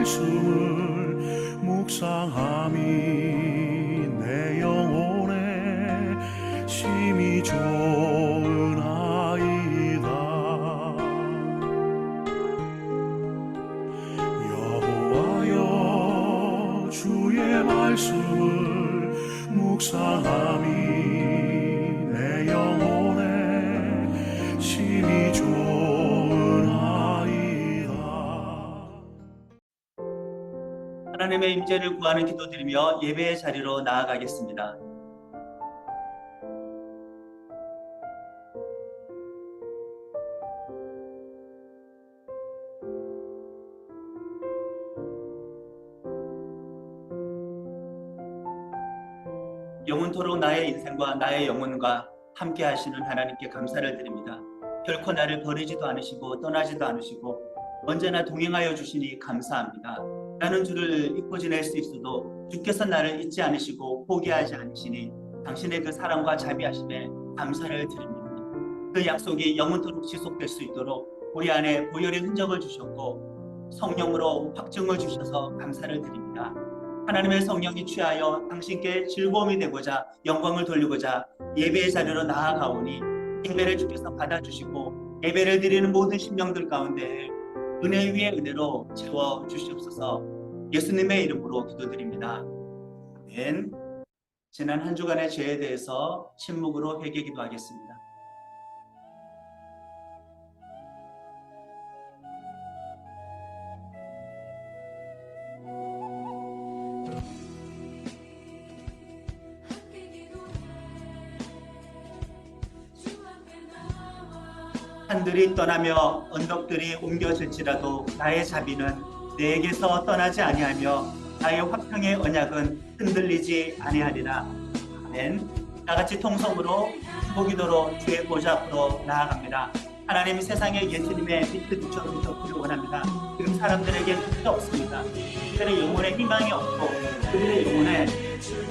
말씀을 묵상함이 내 영혼에 심히 좋은 아이다. 여호와여 주의 말씀을 묵상함이 내 영혼에 심히 좋은 아이다. 하나님의 임재를 구하는 기도드리며 예배의 자리로 나아가겠습니다. 영원토록 나의 인생과 나의 영혼과 함께 하시는 하나님께 감사를 드립니다. 결코 나를 버리지도 않으시고 떠나지도 않으시고 언제나 동행하여 주시니 감사합니다. 나는 주를 잊고 지낼 수 있어도 주께서 나를 잊지 않으시고 포기하지 않으시니 당신의 그 사랑과 자비하심에 감사를 드립니다. 그 약속이 영원토록 지속될 수 있도록 우리 안에 보혈의 흔적을 주셨고 성령으로 확증을 주셔서 감사를 드립니다. 하나님의 성령이 취하여 당신께 즐거움이 되고자 영광을 돌리고자 예배의 자리로 나아가오니 예배를 주께서 받아주시고 예배를 드리는 모든 심령들 가운데 은혜 위에 은혜로 채워주시옵소서. 예수님의 이름으로 기도드립니다. 아멘. 지난 한 주간의 죄에 대해서 침묵으로 회개 기도하겠습니다. 산들이 떠나며 언덕들이 옮겨질지라도 나의 자비는 내게서 떠나지 아니하며 나의 화평의 언약은 흔들리지 아니하리라. 아멘. 나같이 통성으로 기도로 주의 보좌 앞으로 나아갑니다. 하나님이 세상에 예수님의 빛을 비춰주시기를 원합니다. 지금 사람들에게 빛이 없습니다. 그들의 영혼에 희망이 없고 그들의 영혼에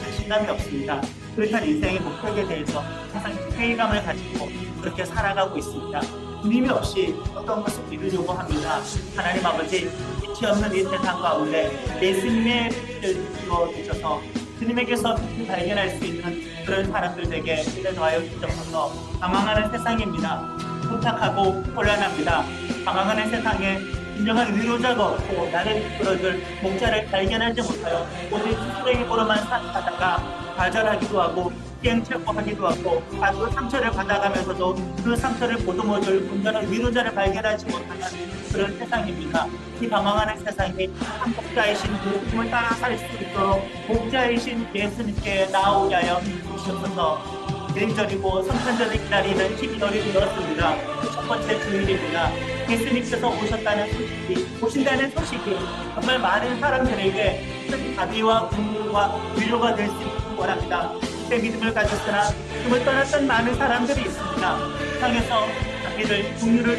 자신감이 없습니다. 그렇다는 인생의 목적에 대해서 항상 회의감을 가지고 그렇게 살아가고 있습니다. 주님이 없이 어떤 것을 이루려고 합니다. 하나님 아버지, 빛이 없는 이 세상 가운데 예수님의 빛을 비춰주셔서 주님에게서 빛을 발견할 수 있는 그런 사람들 되게 은혜 더하여 주셔서 방황하는 세상입니다. 부탁하고 혼란합니다. 방황하는 세상에 진정한 위로자가 없고 나를 이끌어줄 목자를 발견하지 못하여 오직 스스로의 힘으로만 살아가다가 좌절하기도 하고 시행착오하기도 하고 아주 상처를 받아가면서도 그 상처를 보듬어줄 온전한 위로자를 발견하지 못하는 그런 세상입니다. 이 방황하는 세상이 한 목자이신 예수님을 따라 살 수 있도록 목자이신 예수님께 나오게 하여 주셔서 계절이고 성탄절을 기다리는 12월이 되었습니다. 첫 번째 주일입니다. 예수님께서 오신다는 소식이 정말 많은 사람들에게 큰 자비와 국물과 위로가 될 수 있기를 원합니다. 그 믿음을 가졌으나 꿈을 떠났던 많은 사람들이 있습니다. 세상에서 자비를, 국률을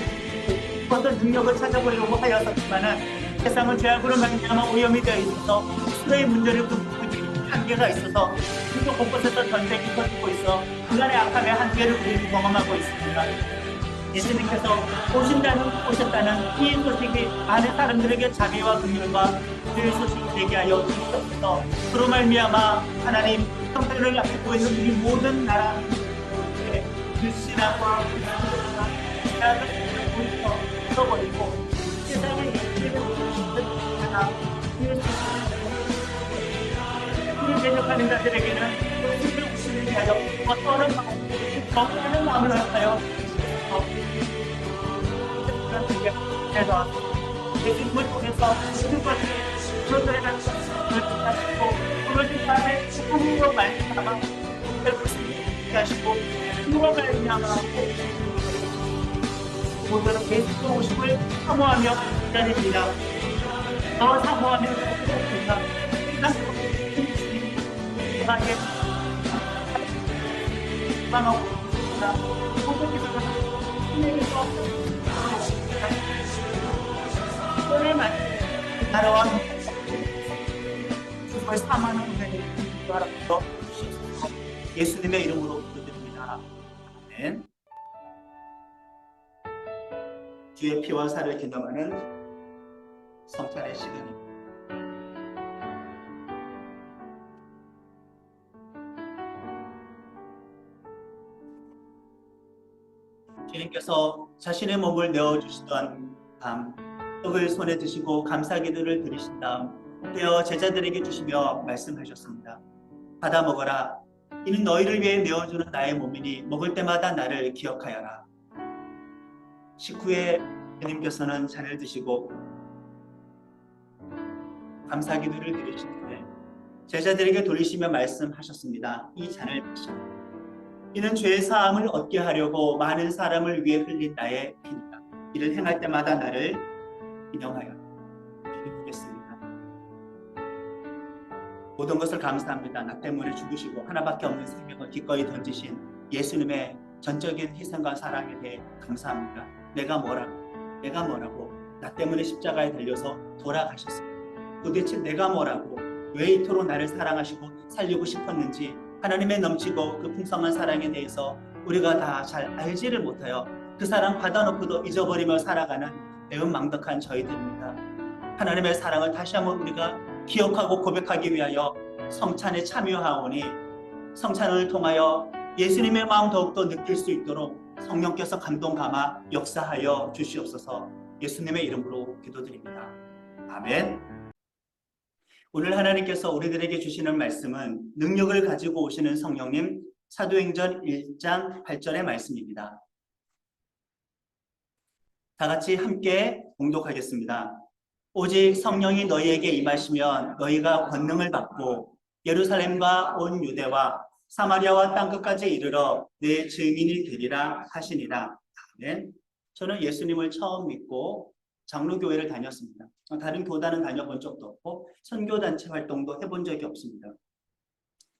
어떤 능력을 찾아보려고 하였었지만은 세상은 죄악으로 말미암아 오염이 되어 있어서 스스로의 문제를 극복하기 한계가 있어서 세계 곳곳에서 전쟁이 터지고 있어 그간의 악함의 한계를 우리는 경험하고 있습니다. 예수님께서 오셨다는 이 소식이 많은 사람들에게 자비와 긍휼과 그 소식이 되게 하여 주시옵소서. 그로 말미암아 하나님 성탄을 앞두고 있는 우리 모든 나라의 그 신앙과 신앙을 잃어버리고 세상의 예수님을 하나 그를 대적하는 자들에게는 그를 우시는 자여 어떠한 마음을 마음을 하여 그래서 예수님을 통해서 모든 것을 그들에 대해서 결정하시고 그것을 다음에 꿈으로 말미암아 그것을 하시고 꿈으로 말미암아 모두는 예수님의 오심을 사모하며 기다립니다. 더 사모하며 기다립니다. 세상에 희망하고 있습니다. 모든 기도는 하나님께서 오늘 나라와 주님을 사모하는 은혜를 바라며 주시옵소서. 예수님의 이름으로 기도드립니다. 아멘. 주의 피와 살을 기념하는 성찬의 시간입니다. 주님께서 자신의 몸을 내어주시던 밤 떡을 손에 드시고 감사기도를 드리신 다음 떼어 제자들에게 주시며 말씀하셨습니다. 받아 먹어라. 이는 너희를 위해 내어주는 나의 몸이니 먹을 때마다 나를 기억하여라. 식후에 주님께서는 잔을 드시고 감사기도를 드리시는데 제자들에게 돌리시며 말씀하셨습니다. 이 잔을 마시라. 이는 죄 사함을 얻게 하려고 많은 사람을 위해 흘린 나의 피니라. 이를 행할 때마다 나를 기념하여 주겠습니다. 모든 것을 감사합니다. 나 때문에 죽으시고 하나밖에 없는 생명을 기꺼이 던지신 예수님의 전적인 희생과 사랑에 대해 감사합니다. 내가 뭐라고 나 때문에 십자가에 달려서 돌아가셨습니다. 도대체 내가 뭐라고 왜 이토록 나를 사랑하시고 살리고 싶었는지 하나님의 넘치고 그 풍성한 사랑에 대해서 우리가 다 잘 알지를 못하여 그 사랑 받아놓고도 잊어버리며 살아가는 배은망덕한 저희들입니다. 하나님의 사랑을 다시 한번 우리가 기억하고 고백하기 위하여 성찬에 참여하오니 성찬을 통하여 예수님의 마음 더욱더 느낄 수 있도록 성령께서 감동 감아 역사하여 주시옵소서. 예수님의 이름으로 기도드립니다. 아멘. 오늘 하나님께서 우리들에게 주시는 말씀은 능력을 가지고 오시는 성령님 사도행전 1장 8절의 말씀입니다. 다 같이 함께 봉독하겠습니다. 오직 성령이 너희에게 임하시면 너희가 권능을 받고 예루살렘과 온 유대와 사마리아와 땅끝까지 이르러 내 증인이 되리라 하시니라. 아멘. 저는 예수님을 처음 믿고 장로교회를 다녔습니다. 다른 교단은 다녀본 적도 없고 선교단체 활동도 해본 적이 없습니다.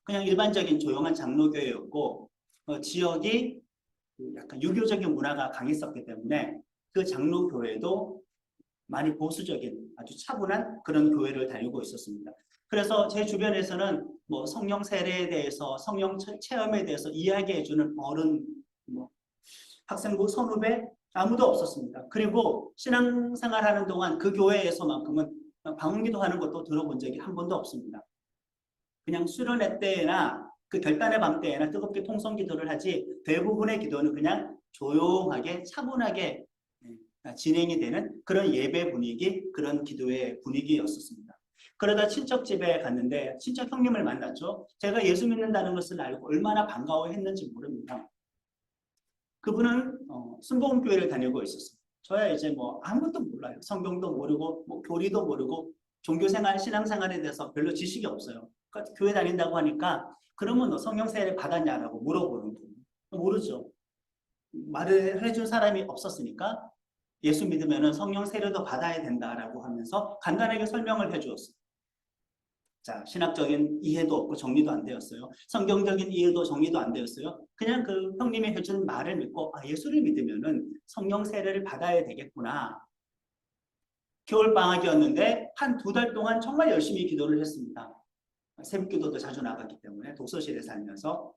그냥 일반적인 조용한 장로교회였고 지역이 약간 유교적인 문화가 강했었기 때문에 그 장로교회도 많이 보수적인 아주 차분한 그런 교회를 다니고 있었습니다. 그래서 제 주변에서는 뭐 성령 세례에 대해서 성령 체험에 대해서 이야기해주는 어른, 학생부 선후배 아무도 없었습니다. 그리고 신앙생활하는 동안 그 교회에서만큼은 방언기도 하는 것도 들어본 적이 한 번도 없습니다. 그냥 수련회 때나 그 결단의 밤 때나 뜨겁게 통성기도를 하지 대부분의 기도는 그냥 조용하게 차분하게 진행이 되는 그런 예배 분위기, 그런 기도의 분위기였었습니다. 그러다 친척 집에 갔는데 친척 형님을 만났죠. 제가 예수 믿는다는 것을 알고 얼마나 반가워했는지 모릅니다. 그분은 순복음교회를 다니고 있었어요. 저야 이제 뭐 아무것도 몰라요. 성경도 모르고 뭐 교리도 모르고 종교생활, 신앙생활에 대해서 별로 지식이 없어요. 그러니까 교회 다닌다고 하니까 그러면 너 성령 세례 받았냐라고 물어보는 거예요. 모르죠. 말을 해준 사람이 없었으니까 예수 믿으면 성령 세례도 받아야 된다라고 하면서 간단하게 설명을 해주었어요. 자, 신학적인 이해도 없고 정리도 안 되었어요. 성경적인 이해도 정리도 안 되었어요. 그냥 그 형님이 해준 말을 믿고 예수를 믿으면 성령 세례를 받아야 되겠구나. 겨울방학이었는데 한 2달 동안 정말 열심히 기도를 했습니다. 새벽기도도 자주 나갔기 때문에 독서실에 살면서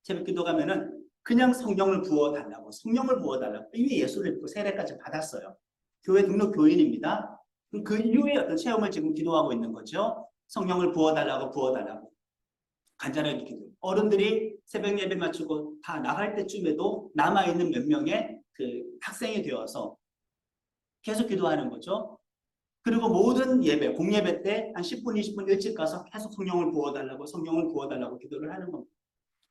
새벽기도 가면은 그냥 성령을 부어달라고, 성령을 부어달라고. 이미 예수를 믿고 세례까지 받았어요. 교회 등록 교인입니다. 그 이후에 어떤 체험을 지금 기도하고 있는 거죠. 성령을 부어달라고 간절하게 기도. 어른들이 새벽 예배 마치고 다 나갈 때쯤에도 남아있는 몇 명의 그 학생이 되어서 계속 기도하는 거죠. 그리고 모든 예배, 공예배 때 한 10분, 20분 일찍 가서 계속 성령을 부어달라고 기도를 하는 겁니다.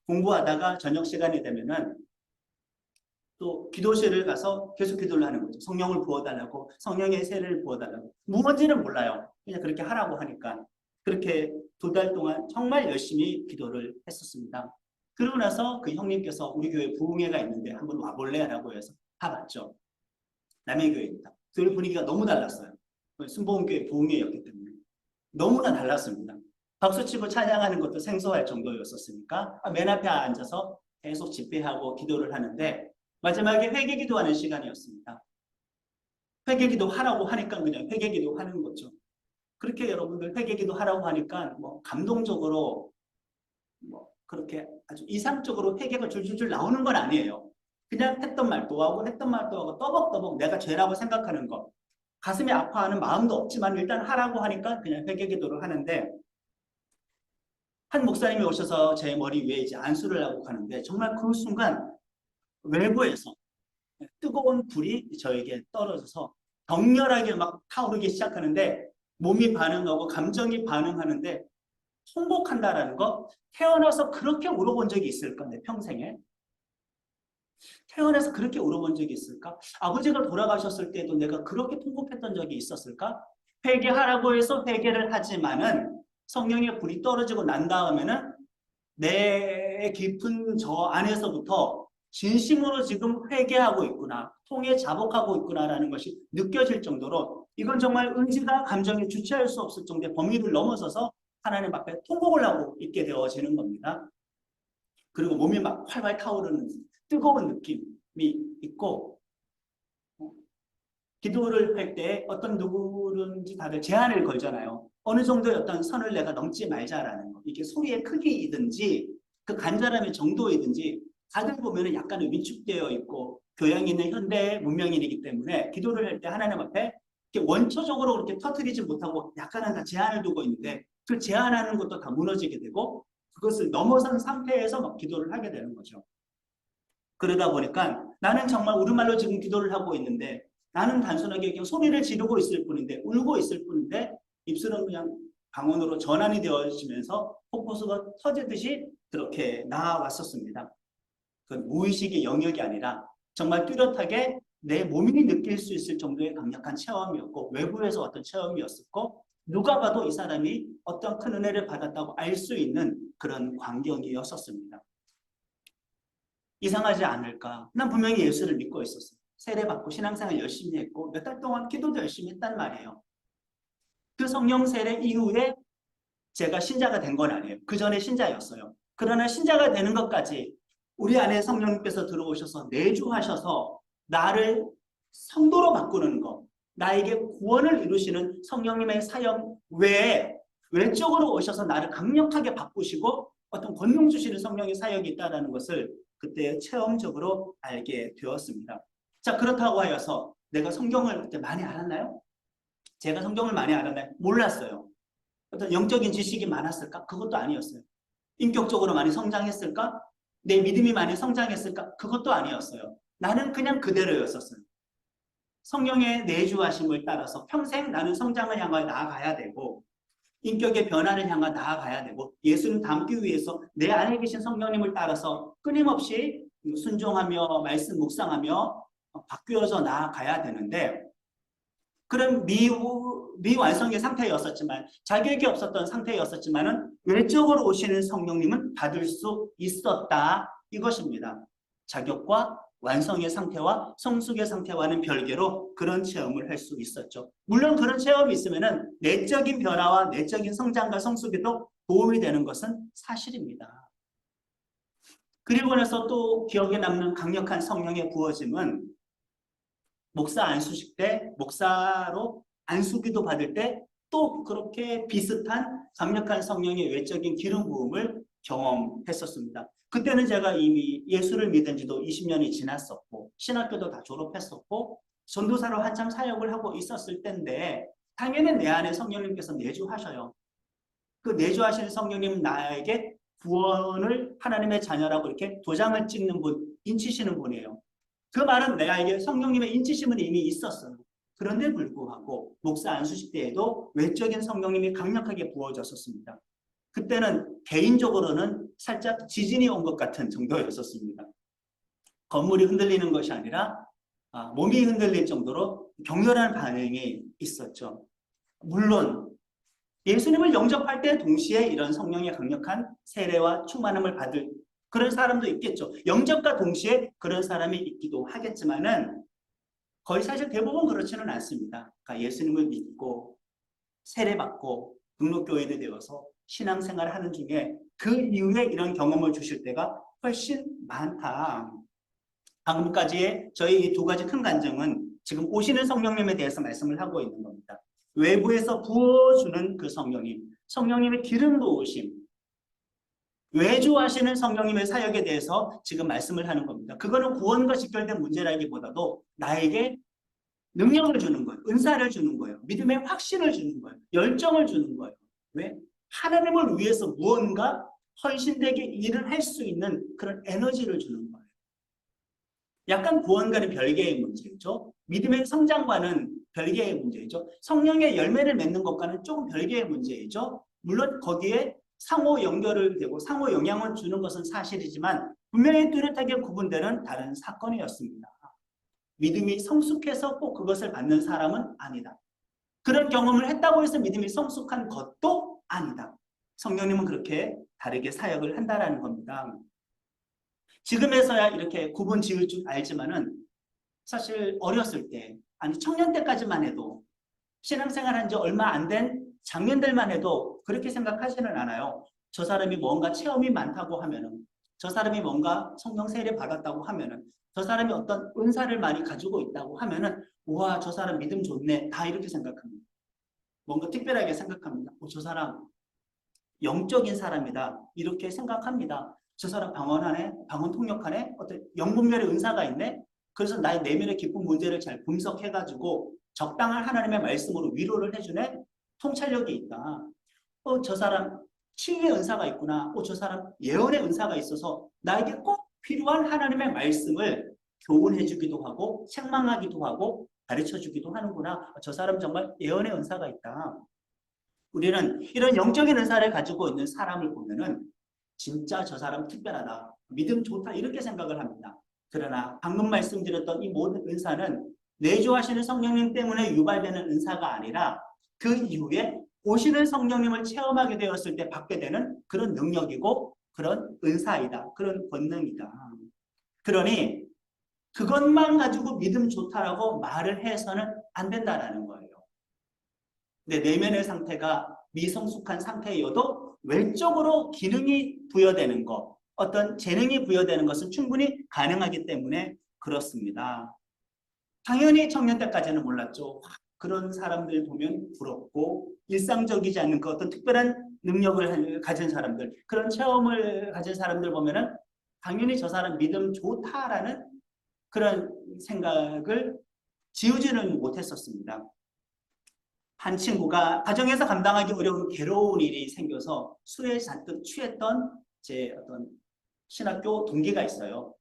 공부하다가 저녁 시간이 되면은 또 기도실을 가서 계속 기도를 하는 거죠. 성령을 부어달라고, 성령의 세례를 부어달라고. 무언지는 몰라요. 그냥 그렇게 하라고 하니까. 그렇게 2달 동안 정말 열심히 기도를 했었습니다. 그러고 나서 그 형님께서 우리 교회 부흥회가 있는데 한번 와볼래? 라고 해서 다 왔죠. 남의 교회입니다. 교회 분위기가 너무 달랐어요. 순복음교회 부흥회였기 때문에. 너무나 달랐습니다. 박수치고 찬양하는 것도 생소할 정도였었으니까 맨 앞에 앉아서 계속 집회하고 기도를 하는데 마지막에 회개기도하는 시간이었습니다. 회개기도 하라고 하니까 그냥 회개기도 하는 거죠. 그렇게 여러분들 회개기도 하라고 하니까 뭐 감동적으로 뭐 그렇게 아주 이상적으로 회개가 줄줄줄 나오는 건 아니에요. 그냥 했던 말도 하고 떠벅떠벅 내가 죄라고 생각하는 거. 가슴이 아파하는 마음도 없지만 일단 하라고 하니까 그냥 회개기도를 하는데 한 목사님이 오셔서 제 머리 위에 이제 안수를 하고 가는데 정말 그 순간 외부에서 뜨거운 불이 저에게 떨어져서 격렬하게 막 타오르기 시작하는데 몸이 반응하고 감정이 반응하는데 통곡한다라는 거, 태어나서 그렇게 울어본 적이 있을까? 내 평생에 태어나서 그렇게 울어본 적이 있을까? 아버지가 돌아가셨을 때도 내가 그렇게 통곡했던 적이 있었을까? 회개하라고 해서 회개를 하지만은 성령의 불이 떨어지고 난 다음에는 내 깊은 저 안에서부터 진심으로 지금 회개하고 있구나, 통해 자복하고 있구나라는 것이 느껴질 정도로, 이건 정말 의지가 감정에 주체할 수 없을 정도의 범위를 넘어서서 하나님 앞에 통곡을 하고 있게 되어지는 겁니다. 그리고 몸이 막 활활 타오르는 뜨거운 느낌이 있고, 기도를 할 때 어떤 누구든지 다들 제한을 걸잖아요. 어느 정도의 어떤 선을 내가 넘지 말자라는 거. 이게 소리의 크기이든지 그 간절함의 정도이든지 다들 보면은 약간은 위축되어 있고 교양 있는 현대 문명인이기 때문에 기도를 할 때 하나님 앞에 이렇게 원초적으로 그렇게 터뜨리지 못하고 약간은 다 제한을 두고 있는데, 그 제한하는 것도 다 무너지게 되고 그것을 넘어선 상태에서 막 기도를 하게 되는 거죠. 그러다 보니까 나는 정말 우리말로 지금 기도를 하고 있는데, 나는 단순하게 그냥 소리를 지르고 있을 뿐인데, 울고 있을 뿐인데, 입술은 그냥 방언으로 전환이 되어지면서 폭포수가 터지듯이 그렇게 나왔었습니다. 그건 무의식의 영역이 아니라 정말 뚜렷하게 내 몸이 느낄 수 있을 정도의 강력한 체험이었고, 외부에서 어떤 체험이었었고, 누가 봐도 이 사람이 어떤 큰 은혜를 받았다고 알 수 있는 그런 광경이었었습니다. 이상하지 않을까? 난 분명히 예수를 믿고 있었어요. 세례받고 신앙생활 열심히 했고 몇 달 동안 기도도 열심히 했단 말이에요. 그 성령 세례 이후에 제가 신자가 된 건 아니에요. 그 전에 신자였어요. 그러나 신자가 되는 것까지 우리 안에 성령님께서 들어오셔서 내주하셔서 나를 성도로 바꾸는 것, 나에게 구원을 이루시는 성령님의 사역 외에 외적으로 오셔서 나를 강력하게 바꾸시고 어떤 권능 주시는 성령의 사역이 있다는 것을 그때 체험적으로 알게 되었습니다. 자, 그렇다고 하여서 내가 성경을 그때 많이 알았나요? 제가 성경을 많이 알았나요? 몰랐어요. 어떤 영적인 지식이 많았을까? 그것도 아니었어요. 인격적으로 많이 성장했을까? 내 믿음이 많이 성장했을까? 그것도 아니었어요. 나는 그냥 그대로였었어요. 성령의 내주하심을 따라서 평생 나는 성장을 향하여 나아가야 되고, 인격의 변화를 향해 나아가야 되고, 예수님 닮기 위해서 내 안에 계신 성령님을 따라서 끊임없이 순종하며 말씀 묵상하며 바뀌어서 나아가야 되는데, 그런 미완성의 상태였었지만, 자격이 없었던 상태였었지만은 외적으로 오시는 성령님은 받을 수 있었다, 이것입니다. 자격과 완성의 상태와 성숙의 상태와는 별개로 그런 체험을 할 수 있었죠. 물론 그런 체험이 있으면은 내적인 변화와 내적인 성장과 성숙에도 도움이 되는 것은 사실입니다. 그리고 나서 또 기억에 남는 강력한 성령의 부어짐은 목사 안수식 때, 목사로 안수기도 받을 때 또 그렇게 비슷한 강력한 성령의 외적인 기름 부음을 경험했었습니다. 그때는 제가 이미 예수를 믿은 지도 20년이 지났었고 신학교도 다 졸업했었고 전도사로 한참 사역을 하고 있었을 때인데, 당연히 내 안에 성령님께서 내주하셔요. 그 내주하시는 성령님 나에게 구원을 하나님의 자녀라고 이렇게 도장을 찍는 분, 인치시는 분이에요. 그 말은 내가 성령님의 인치심은 이미 있었어요. 그런데 불구하고 목사 안수식 때에도 외적인 성령님이 강력하게 부어졌었습니다. 그때는 개인적으로는 살짝 지진이 온 것 같은 정도였었습니다. 건물이 흔들리는 것이 아니라 몸이 흔들릴 정도로 격렬한 반응이 있었죠. 물론 예수님을 영접할 때 동시에 이런 성령의 강력한 세례와 충만함을 받을 그런 사람도 있겠죠. 영접과 동시에 그런 사람이 있기도 하겠지만은 거의 사실 대부분 그렇지는 않습니다. 그러니까 예수님을 믿고 세례받고 등록교인이 되어서 신앙생활을 하는 중에 그 이후에 이런 경험을 주실 때가 훨씬 많다. 방금까지의 저희 이 두 가지 큰 간증은 지금 오시는 성령님에 대해서 말씀을 하고 있는 겁니다. 외부에서 부어주는 그 성령님, 성령님의 기름 부으심, 외주하시는 성령님의 사역에 대해서 지금 말씀을 하는 겁니다. 그거는 구원과 직결된 문제라기보다도 나에게 능력을 주는 거예요. 은사를 주는 거예요. 믿음의 확신을 주는 거예요. 열정을 주는 거예요. 왜? 하나님을 위해서 무언가 헌신되게 일을 할 수 있는 그런 에너지를 주는 거예요. 약간 구원과는 별개의 문제죠. 믿음의 성장과는 별개의 문제죠. 성령의 열매를 맺는 것과는 조금 별개의 문제이죠. 물론 거기에 상호 연결을 되고 상호 영향을 주는 것은 사실이지만 분명히 뚜렷하게 구분되는 다른 사건이었습니다. 믿음이 성숙해서 꼭 그것을 받는 사람은 아니다. 그런 경험을 했다고 해서 믿음이 성숙한 것도 아니다. 성령님은 그렇게 다르게 사역을 한다라는 겁니다. 지금에서야 이렇게 구분 지을 줄 알지만은 사실 어렸을 때, 아니 청년 때까지만 해도 신앙생활 한 지 얼마 안 된 장년들만 해도 그렇게 생각하지는 않아요. 저 사람이 뭔가 체험이 많다고 하면은, 저 사람이 뭔가 성령 세례 받았다고 하면은, 저 사람이 어떤 은사를 많이 가지고 있다고 하면은, 우와, 저 사람 믿음 좋네. 다 이렇게 생각합니다. 뭔가 특별하게 생각합니다. 저 사람 영적인 사람이다. 이렇게 생각합니다. 저 사람 방언하네, 방언 통역하네, 어떤 영분별의 은사가 있네. 그래서 나의 내면의 깊은 문제를 잘 분석해가지고 적당한 하나님의 말씀으로 위로를 해주네. 통찰력이 있다. 저 사람 치유의 은사가 있구나. 저 사람 예언의 은사가 있어서 나에게 꼭 필요한 하나님의 말씀을 교훈해주기도 하고 책망하기도 하고 가르쳐주기도 하는구나. 저 사람 정말 예언의 은사가 있다. 우리는 이런 영적인 은사를 가지고 있는 사람을 보면은 진짜 저 사람 특별하다, 믿음 좋다 이렇게 생각을 합니다. 그러나 방금 말씀드렸던 이 모든 은사는 내주하시는 성령님 때문에 유발되는 은사가 아니라 그 이후에 오시는 성령님을 체험하게 되었을 때 받게 되는 그런 능력이고 그런 은사이다. 그런 권능이다. 그러니 그것만 가지고 믿음 좋다라고 말을 해서는 안 된다라는 거예요. 내 내면의 상태가 미성숙한 상태여도 외적으로 기능이 부여되는 것, 어떤 재능이 부여되는 것은 충분히 가능하기 때문에 그렇습니다. 당연히 청년 때까지는 몰랐죠. 그런 사람들 보면 부럽고 일상적이지 않는 그 어떤 특별한 능력을 가진 사람들, 그런 체험을 가진 사람들 보면은 당연히 저 사람 믿음 좋다라는 그런 생각을 지우지는 못했었습니다. 한 친구가 가정에서 감당하기 어려운 괴로운 일이 생겨서 술에 잔뜩 취했던 제 어떤 신학교 동기가 있어요.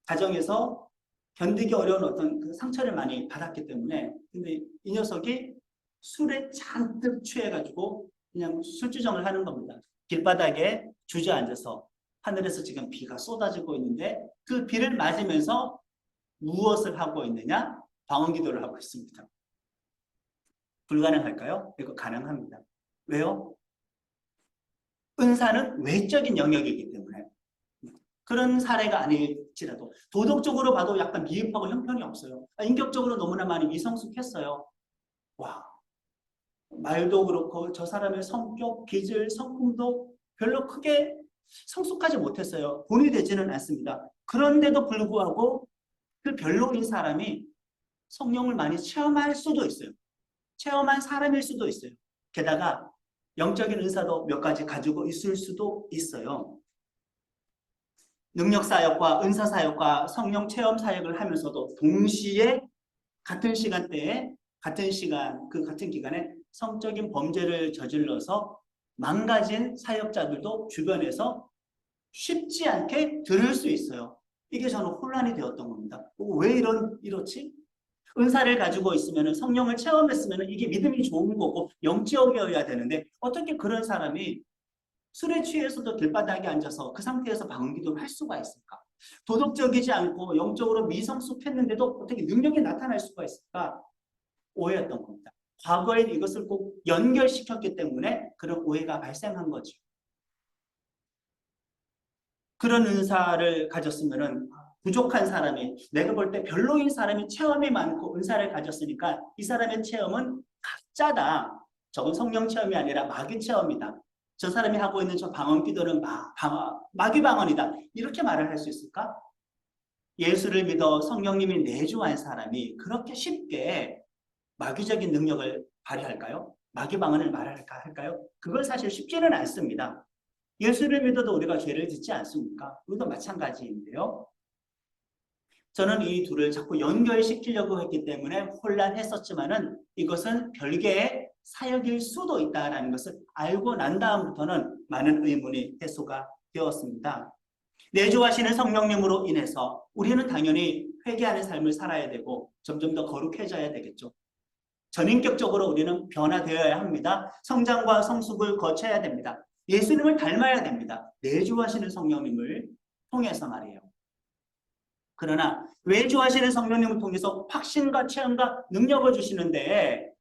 가정에서 견디기 어려운 어떤 그 상처를 많이 받았기 때문에, 근데 이 녀석이 술에 잔뜩 취해가지고 그냥 술주정을 하는 겁니다. 길바닥에 주저앉아서 하늘에서 지금 비가 쏟아지고 있는데 그 비를 맞으면서 무엇을 하고 있느냐? 방언기도를 하고 있습니다. 불가능할까요? 이거 가능합니다. 왜요? 은사는 외적인 영역이기 때문에. 그런 사례가 아닐지라도 도덕적으로 봐도 약간 미흡하고 형편이 없어요. 인격적으로 너무나 많이 미성숙했어요. 와, 말도 그렇고 저 사람의 성격, 기질, 성품도 별로 크게 성숙하지 못했어요. 본이 되지는 않습니다. 그런데도 불구하고 그 별로인 사람이 성령을 많이 체험할 수도 있어요. 체험한 사람일 수도 있어요. 게다가 영적인 은사도 몇 가지 가지고 있을 수도 있어요. 능력사역과 은사사역과 성령 체험 사역을 하면서도 동시에 같은 시간대에 같은 시간, 그 같은 기간에 성적인 범죄를 저질러서 망가진 사역자들도 주변에서 쉽지 않게 들을 수 있어요. 이게 저는 혼란이 되었던 겁니다. 왜 이렇지? 은사를 가지고 있으면 성령을 체험했으면 이게 믿음이 좋은 거고 영적이어야 되는데 어떻게 그런 사람이 술에 취해서도 길바닥에 앉아서 그 상태에서 방언기도를 할 수가 있을까? 도덕적이지 않고 영적으로 미성숙했는데도 어떻게 능력이 나타날 수가 있을까? 오해였던 겁니다. 과거에 이것을 꼭 연결시켰기 때문에 그런 오해가 발생한 거죠. 그런 은사를 가졌으면은 부족한 사람이, 내가 볼 때 별로인 사람이 체험이 많고 은사를 가졌으니까 이 사람의 체험은 가짜다. 저건 성령 체험이 아니라 마귀 체험이다. 저 사람이 하고 있는 저 방언 기도는 마귀 방언이다. 이렇게 말을 할 수 있을까? 예수를 믿어 성령님이 내주한 사람이 그렇게 쉽게 마귀적인 능력을 발휘할까요? 마귀 방언을 말할까요? 그건 사실 쉽지는 않습니다. 예수를 믿어도 우리가 죄를 짓지 않습니까? 우리도 마찬가지인데요. 저는 이 둘을 자꾸 연결시키려고 했기 때문에 혼란했었지만은 이것은 별개의 사역일 수도 있다는 것을 알고 난 다음부터는 많은 의문이 해소가 되었습니다. 내주하시는 성령님으로 인해서 우리는 당연히 회개하는 삶을 살아야 되고 점점 더 거룩해져야 되겠죠. 전인격적으로 우리는 변화되어야 합니다. 성장과 성숙을 거쳐야 됩니다. 예수님을 닮아야 됩니다. 내주하시는 성령님을 통해서 말이에요. 그러나 외주하시는 성령님을 통해서 확신과 체험과 능력을 주시는데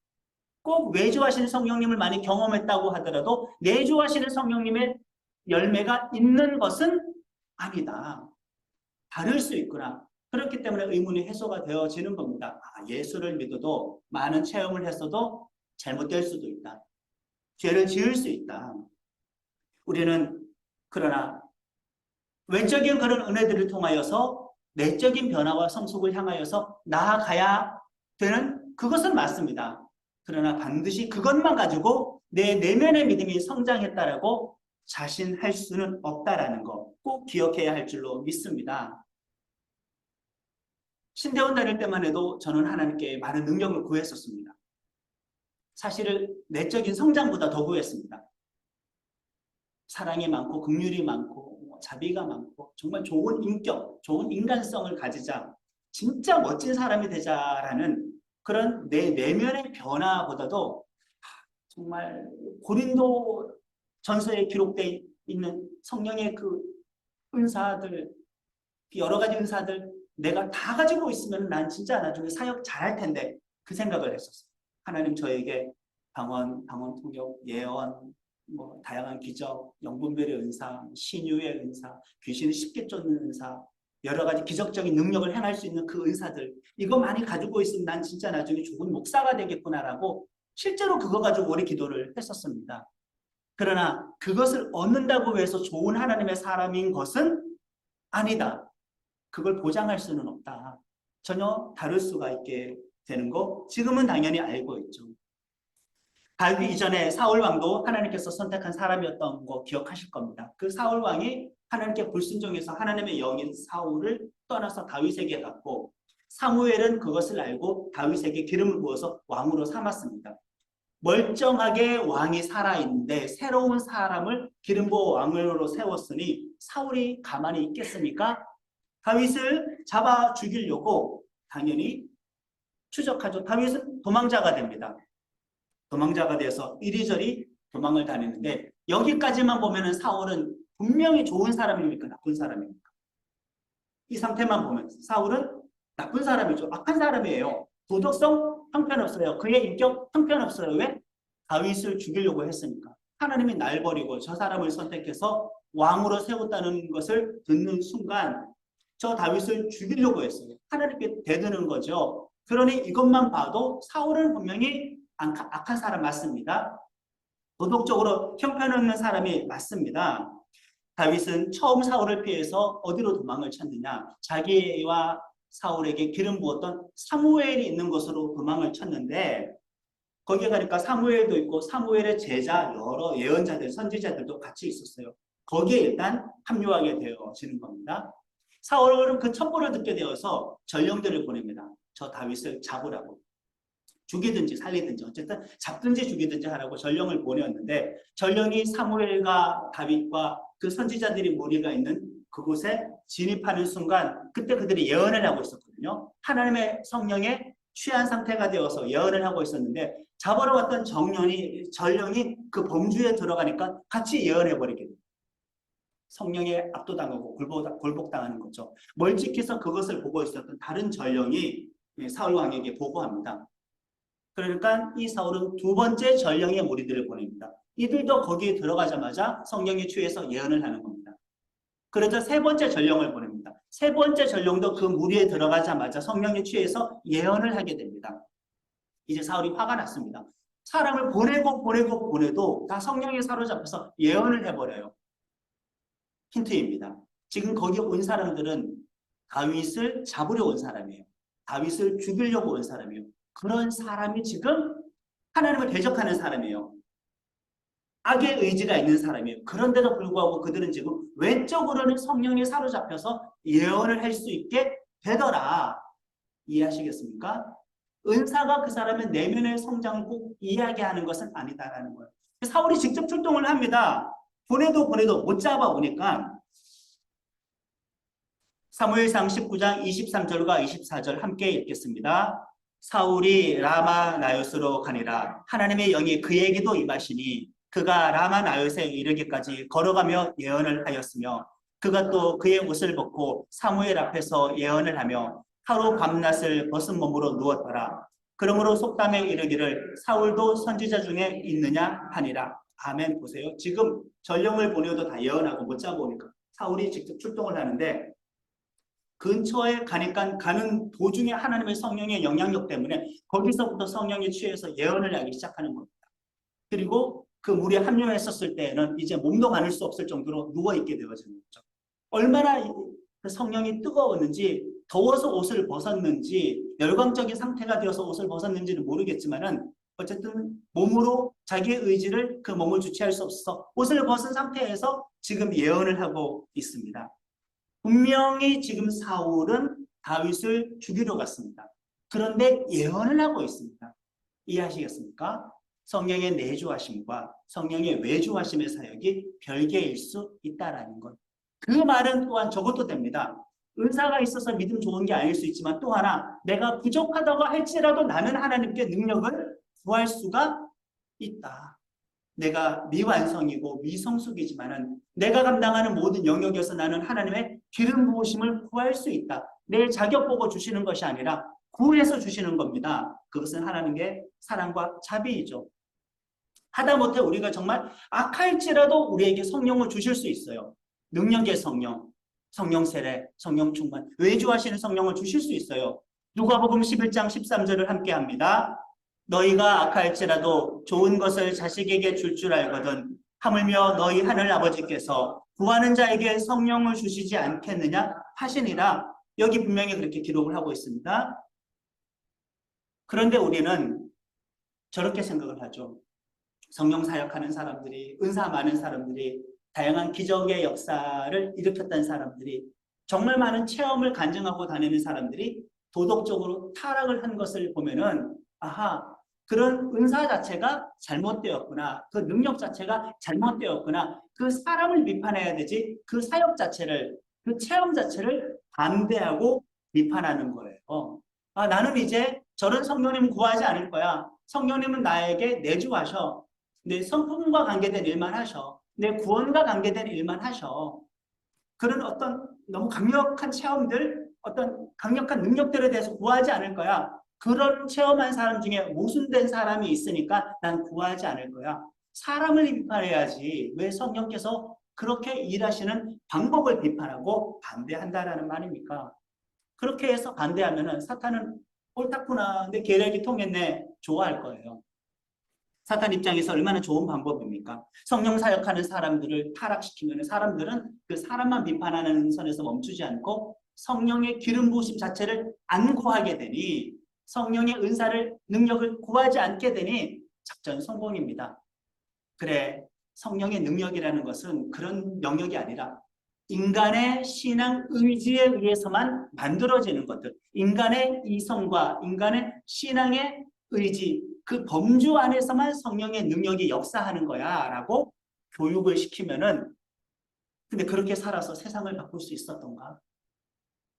꼭 외주하시는 성령님을 많이 경험했다고 하더라도 내주하시는 성령님의 열매가 있는 것은 아니다. 다를 수 있구나. 그렇기 때문에 의문이 해소가 되어지는 겁니다. 예수를 믿어도 많은 체험을 했어도 잘못될 수도 있다. 죄를 지을 수 있다. 우리는 그러나 외적인 그런 은혜들을 통하여서 내적인 변화와 성숙을 향하여서 나아가야 되는 그것은 맞습니다. 그러나 반드시 그것만 가지고 내 내면의 믿음이 성장했다라고 자신할 수는 없다라는 거 꼭 기억해야 할 줄로 믿습니다. 신대원 다닐 때만 해도 저는 하나님께 많은 능력을 구했었습니다. 사실은 내적인 성장보다 더 구했습니다. 사랑이 많고 긍휼이 많고 자비가 많고 정말 좋은 인격, 좋은 인간성을 가지자, 진짜 멋진 사람이 되자라는 그런 내 내면의 변화보다도 정말 고린도 전서에 기록되어 있는 성령의 그 은사들, 여러 가지 은사들 내가 다 가지고 있으면 난 진짜 나중에 사역 잘할 텐데 그 생각을 했었어요. 하나님 저에게 방언 통역, 예언, 다양한 기적, 영분별의 은사, 신유의 은사, 귀신을 쉽게 쫓는 은사, 여러 가지 기적적인 능력을 행할 수 있는 그 은사들, 이거 많이 가지고 있으면 난 진짜 나중에 좋은 목사가 되겠구나라고 실제로 그거 가지고 오래 기도를 했었습니다. 그러나 그것을 얻는다고 해서 좋은 하나님의 사람인 것은 아니다. 그걸 보장할 수는 없다. 전혀 다를 수가 있게 되는 거 지금은 당연히 알고 있죠. 다윗 이전에 사울 왕도 하나님께서 선택한 사람이었던 거 기억하실 겁니다. 그 사울 왕이 하나님께 불순종해서 하나님의 영인 사울을 떠나서 다윗에게 갔고 사무엘은 그것을 알고 다윗에게 기름을 부어서 왕으로 삼았습니다. 멀쩡하게 왕이 살아있는데 새로운 사람을 기름 부어 왕으로 세웠으니 사울이 가만히 있겠습니까? 다윗을 잡아 죽이려고 당연히 추적하죠. 다윗은 도망자가 됩니다. 도망자가 돼서 이리저리 도망을 다니는데 여기까지만 보면은 사울은 분명히 좋은 사람입니까? 나쁜 사람입니까? 이 상태만 보면 사울은 나쁜 사람이죠. 악한 사람이에요. 도덕성 형편없어요. 그의 인격 형편없어요. 왜? 다윗을 죽이려고 했으니까. 하나님이 날 버리고 저 사람을 선택해서 왕으로 세웠다는 것을 듣는 순간 저 다윗을 죽이려고 했어요. 하나님께 대드는 거죠. 그러니 이것만 봐도 사울은 분명히 악한 사람 맞습니다. 도덕적으로 형편없는 사람이 맞습니다. 다윗은 처음 사울을 피해서 어디로 도망을 쳤느냐? 자기와 사울에게 기름 부었던 사무엘이 있는 곳으로 도망을 쳤는데 거기에 가니까 사무엘도 있고 사무엘의 제자 여러 예언자들, 선지자들도 같이 있었어요. 거기에 일단 합류하게 되어지는 겁니다. 사울은 그 첩보를 듣게 되어서 전령들을 보냅니다. 저 다윗을 잡으라고. 죽이든지 살리든지 어쨌든 잡든지 죽이든지 하라고 전령을 보내었는데 전령이 사무엘과 다윗과 그 선지자들이 무리가 있는 그곳에 진입하는 순간 그때 그들이 예언을 하고 있었거든요. 하나님의 성령에 취한 상태가 되어서 예언을 하고 있었는데 잡으러 왔던 전령이 그 범주에 들어가니까 같이 예언해버리게 됩니다. 성령에 압도당하고 굴복당하는 거죠. 멀찍해서 그것을 보고 있었던 다른 전령이 사울 왕에게 보고합니다. 그러니까 이 사울은 두 번째 전령의 무리들을 보냅니다. 이들도 거기에 들어가자마자 성령에 취해서 예언을 하는 겁니다. 그래서 세 번째 전령을 보냅니다. 세 번째 전령도 그 무리에 들어가자마자 성령에 취해서 예언을 하게 됩니다. 이제 사울이 화가 났습니다. 사람을 보내도 다 성령에 사로잡혀서 예언을 해버려요. 힌트입니다. 지금 거기 온 사람들은 다윗을 잡으려 온 사람이에요. 다윗을 죽이려고 온 사람이에요. 그런 사람이 지금 하나님을 대적하는 사람이에요. 악의 의지가 있는 사람이에요. 그런데도 불구하고 그들은 지금 외적으로는 성령에 사로잡혀서 예언을 할 수 있게 되더라. 이해하시겠습니까? 은사가 그 사람의 내면의 성장을 꼭 이야기하는 것은 아니다라는 거예요. 사울이 직접 출동을 합니다. 보내도 못 잡아오니까 사무엘상 19장 23절과 24절 함께 읽겠습니다. 사울이 라마 나요스로 가니라. 하나님의 영이 그에게도 임하시니 그가 라마 나요스에 이르기까지 걸어가며 예언을 하였으며 그가 또 그의 옷을 벗고 사무엘 앞에서 예언을 하며 하루 밤낮을 벗은 몸으로 누웠더라. 그러므로 속담에 이르기를 사울도 선지자 중에 있느냐 하니라. 아멘. 보세요. 지금 전령을 보내도 다 예언하고 못 잡아오니까 사울이 직접 출동을 하는데 근처에 가니까 가는 도중에 하나님의 성령의 영향력 때문에 거기서부터 성령에 취해서 예언을 하기 시작하는 겁니다. 그리고 그 물에 합류했었을 때에는 이제 몸도 가눌 수 없을 정도로 누워있게 되어지는 거죠. 얼마나 그 성령이 뜨거웠는지, 더워서 옷을 벗었는지, 열광적인 상태가 되어서 옷을 벗었는지는 모르겠지만은 어쨌든 몸으로 자기의 의지를 그 몸을 주체할 수 없어서 옷을 벗은 상태에서 지금 예언을 하고 있습니다. 분명히 지금 사울은 다윗을 죽이러 갔습니다. 그런데 예언을 하고 있습니다. 이해하시겠습니까? 성령의 내주하심과 성령의 외주하심의 사역이 별개일 수 있다라는 것. 그 말은 또한 저것도 됩니다. 은사가 있어서 믿음 좋은 게 아닐 수 있지만 또 하나 내가 부족하다고 할지라도 나는 하나님께 능력을 구할 수가 있다. 내가 미완성이고 미성숙이지만은 내가 감당하는 모든 영역에서 나는 하나님의 기름 부으심을 구할 수 있다. 내 자격 보고 주시는 것이 아니라 구해서 주시는 겁니다. 그것은 하나님의 사랑과 자비이죠. 하다못해 우리가 정말 악할지라도 우리에게 성령을 주실 수 있어요. 능력의 성령, 성령 세례, 성령 충만, 외주하시는 성령을 주실 수 있어요. 누가복음 11장 13절을 함께 합니다. 너희가 악할지라도 좋은 것을 자식에게 줄 알거든 하물며 너희 하늘 아버지께서 구하는 자에게 성령을 주시지 않겠느냐 하시니라. 여기 분명히 그렇게 기록을 하고 있습니다. 그런데 우리는 저렇게 생각을 하죠. 성령 사역하는 사람들이, 은사 많은 사람들이, 다양한 기적의 역사를 일으켰던 사람들이, 정말 많은 체험을 간증하고 다니는 사람들이 도덕적으로 타락을 한 것을 보면은 아하, 그런 은사 자체가 잘못되었구나. 그 능력 자체가 잘못되었구나. 그 사람을 비판해야 되지 그 사역 자체를, 그 체험 자체를 반대하고 비판하는 거예요. 아, 나는 이제 저런 성령님 구하지 않을 거야. 성령님은 나에게 내주하셔. 내 성품과 관계된 일만 하셔. 내 구원과 관계된 일만 하셔. 그런 어떤 너무 강력한 체험들, 어떤 강력한 능력들에 대해서 구하지 않을 거야. 그런 체험한 사람 중에 모순된 사람이 있으니까 난 구하지 않을 거야. 사람을 비판해야지 왜 성령께서 그렇게 일하시는 방법을 비판하고 반대한다라는 말입니까? 그렇게 해서 반대하면은 사탄은 옳다구나, 내 계략이 통했네, 좋아할 거예요. 사탄 입장에서 얼마나 좋은 방법입니까? 성령 사역하는 사람들을 타락시키면 사람들은 그 사람만 비판하는 선에서 멈추지 않고 성령의 기름 부으심 자체를 안 구하게 되니, 성령의 은사를, 능력을 구하지 않게 되니 작전 성공입니다. 그래, 성령의 능력이라는 것은 그런 영역이 아니라 인간의 신앙 의지에 의해서만 만들어지는 것들, 인간의 이성과 인간의 신앙의 의지, 그 범주 안에서만 성령의 능력이 역사하는 거야 라고 교육을 시키면은, 근데 그렇게 살아서 세상을 바꿀 수 있었던가?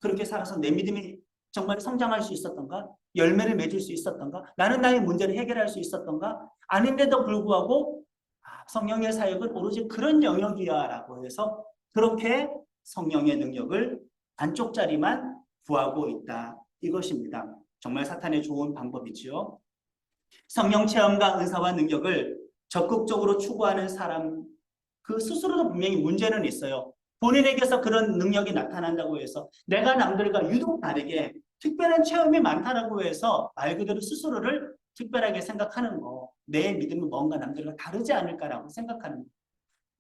그렇게 살아서 내 믿음이 정말 성장할 수 있었던가? 열매를 맺을 수 있었던가? 나는 나의 문제를 해결할 수 있었던가? 아닌데도 불구하고 성령의 사역은 오로지 그런 영역이야 라고 해서 그렇게 성령의 능력을 반쪽짜리만 구하고 있다, 이것입니다. 정말 사탄의 좋은 방법이지요. 성령 체험과 은사와 능력을 적극적으로 추구하는 사람 그 스스로도 분명히 문제는 있어요. 본인에게서 그런 능력이 나타난다고 해서 내가 남들과 유독 다르게 특별한 체험이 많다라고 해서 말 그대로 스스로를 특별하게 생각하는 거, 내 믿음은 뭔가 남들과 다르지 않을까라고 생각하는 거,